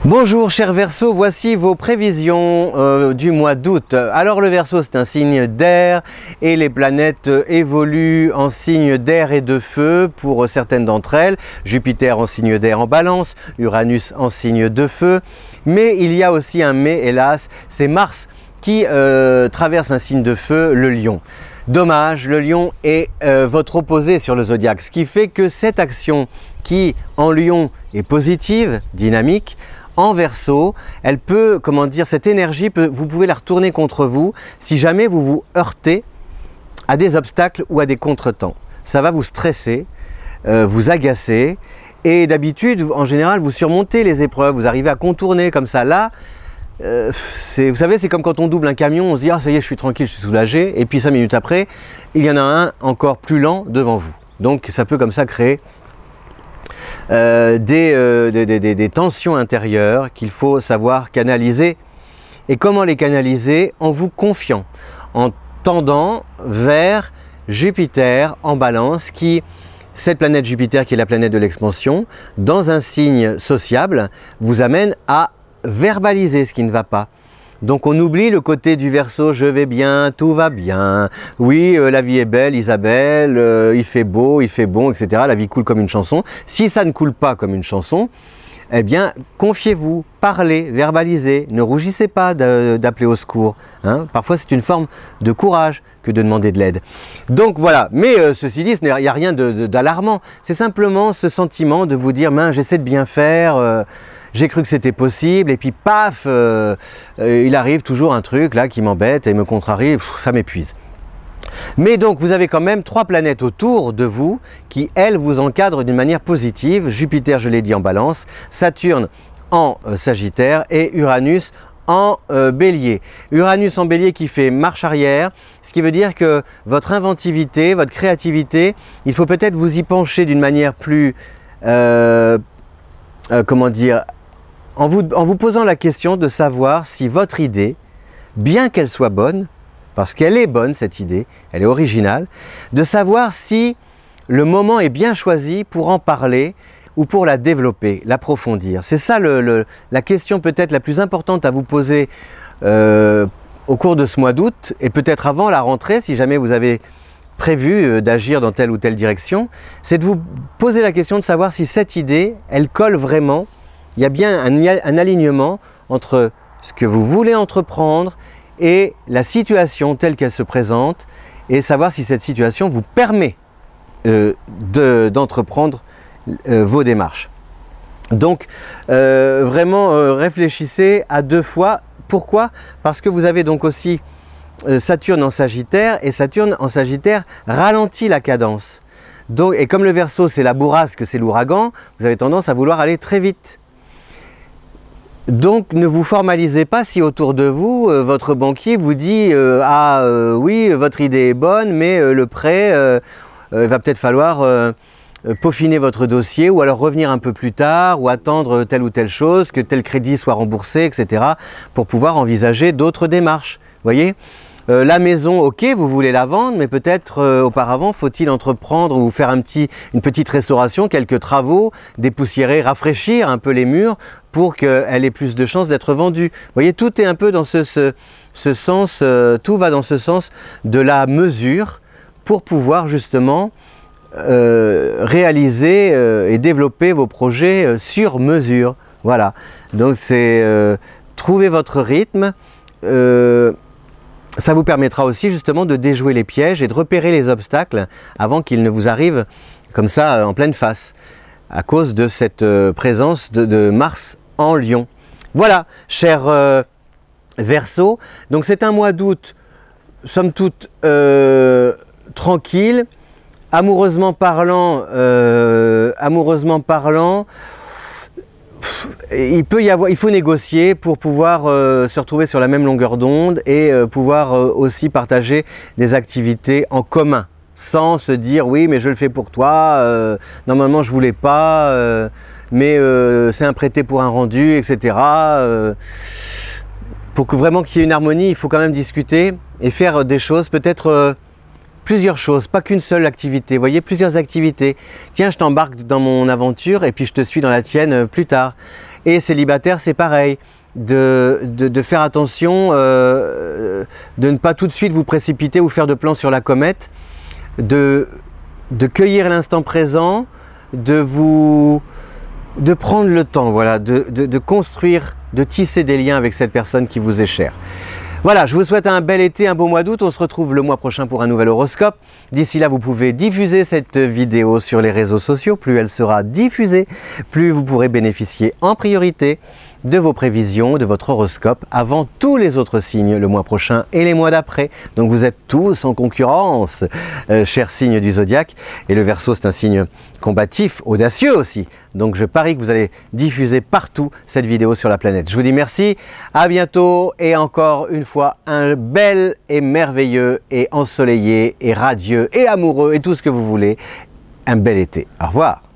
Bonjour chers Verseaux, voici vos prévisions du mois d'août. Alors le Verseau c'est un signe d'air et les planètes évoluent en signe d'air et de feu pour certaines d'entre elles. Jupiter en signe d'air en Balance, Uranus en signe de feu. Mais il y a aussi un mais, hélas, c'est Mars qui traverse un signe de feu, le Lion. Dommage, le Lion est votre opposé sur le zodiaque, ce qui fait que cette action qui en Lion est positive, dynamique, en Verseau, elle peut, comment dire, cette énergie, vous pouvez la retourner contre vous si jamais vous vous heurtez à des obstacles ou à des contretemps. Ça va vous stresser, vous agacer, et d'habitude, en général, vous surmontez les épreuves, vous arrivez à contourner comme ça. Là, vous savez, c'est comme quand on double un camion, on se dit « Ah, ça y est, je suis tranquille, je suis soulagé », et puis 5 minutes après, il y en a un encore plus lent devant vous. Donc, ça peut comme ça créer des tensions intérieures qu'il faut savoir canaliser. Et comment les canaliser? En vous confiant, en tendant vers Jupiter en Balance, cette planète Jupiter qui est la planète de l'expansion, dans un signe sociable, vous amène à verbaliser ce qui ne va pas. Donc on oublie le côté du Verseau, je vais bien, tout va bien, oui la vie est belle Isabelle, il fait beau, il fait bon, etc. La vie coule comme une chanson. Si ça ne coule pas comme une chanson, eh bien confiez-vous, parlez, verbalisez, ne rougissez pas d'appeler au secours. Hein. Parfois c'est une forme de courage que de demander de l'aide. Donc voilà, mais ceci dit, il n'y a rien d'alarmant, c'est simplement ce sentiment de vous dire, mince, j'essaie de bien faire, j'ai cru que c'était possible, et puis paf, il arrive toujours un truc là qui m'embête et me contrarie, ça m'épuise. Mais donc vous avez quand même 3 planètes autour de vous qui, elles, vous encadrent d'une manière positive. Jupiter, je l'ai dit, en Balance, Saturne en Sagittaire et Uranus en Bélier. Uranus en Bélier qui fait marche arrière, ce qui veut dire que votre inventivité, votre créativité, il faut peut-être vous y pencher d'une manière plus, comment dire, en vous posant la question de savoir si votre idée, bien qu'elle soit bonne, parce qu'elle est bonne cette idée, elle est originale, de savoir si le moment est bien choisi pour en parler ou pour la développer, l'approfondir. C'est ça la question peut-être la plus importante à vous poser au cours de ce mois d'août, et peut-être avant la rentrée, si jamais vous avez prévu d'agir dans telle ou telle direction, c'est de vous poser la question de savoir si cette idée, elle colle vraiment. Il y a bien un alignement entre ce que vous voulez entreprendre et la situation telle qu'elle se présente, et savoir si cette situation vous permet d'entreprendre vos démarches. Donc, vraiment, réfléchissez à 2 fois. Pourquoi? Parce que vous avez donc aussi Saturne en Sagittaire, et Saturne en Sagittaire ralentit la cadence. Donc, et comme le Verseau c'est la bourrasque, c'est l'ouragan, vous avez tendance à vouloir aller très vite. Donc ne vous formalisez pas si autour de vous, votre banquier vous dit oui, votre idée est bonne, mais le prêt, va peut-être falloir peaufiner votre dossier, ou alors revenir un peu plus tard, ou attendre telle ou telle chose, que tel crédit soit remboursé, etc. pour pouvoir envisager d'autres démarches. Vous voyez, la maison, ok, vous voulez la vendre, mais peut-être auparavant faut-il entreprendre ou faire une petite restauration, quelques travaux, dépoussiérer, rafraîchir un peu les murs pour qu'elle ait plus de chances d'être vendue. Vous voyez, tout est un peu dans ce sens, tout va dans ce sens de la mesure pour pouvoir justement réaliser et développer vos projets sur mesure. Voilà, donc c'est trouver votre rythme. Ça vous permettra aussi justement de déjouer les pièges et de repérer les obstacles avant qu'ils ne vous arrivent comme ça en pleine face, à cause de cette présence de Mars en Lion. Voilà, chers Verseaux, donc c'est un mois d'août, somme toute, tranquille, amoureusement parlant, il faut négocier pour pouvoir se retrouver sur la même longueur d'onde et pouvoir aussi partager des activités en commun, sans se dire oui mais je le fais pour toi, normalement je voulais pas, mais c'est un prêté pour un rendu, etc. Pour que vraiment qu'il y ait une harmonie, il faut quand même discuter et faire des choses, peut-être plusieurs choses, pas qu'une seule activité, vous voyez, plusieurs activités. Tiens, je t'embarque dans mon aventure et puis je te suis dans la tienne plus tard. Et célibataire, c'est pareil. De faire attention, de ne pas tout de suite vous précipiter ou faire de plans sur la comète, de cueillir l'instant présent, de prendre le temps, voilà, de construire, de tisser des liens avec cette personne qui vous est chère. Voilà, je vous souhaite un bel été, un beau mois d'août. On se retrouve le mois prochain pour un nouvel horoscope. D'ici là, vous pouvez diffuser cette vidéo sur les réseaux sociaux. Plus elle sera diffusée, plus vous pourrez bénéficier en priorité de vos prévisions, de votre horoscope avant tous les autres signes le mois prochain et les mois d'après. Donc vous êtes tous en concurrence, chers signes du zodiaque. Et le Verseau, c'est un signe combatif, audacieux aussi. Donc je parie que vous allez diffuser partout cette vidéo sur la planète. Je vous dis merci, à bientôt et encore une fois un bel et merveilleux et ensoleillé et radieux et amoureux et tout ce que vous voulez, un bel été. Au revoir.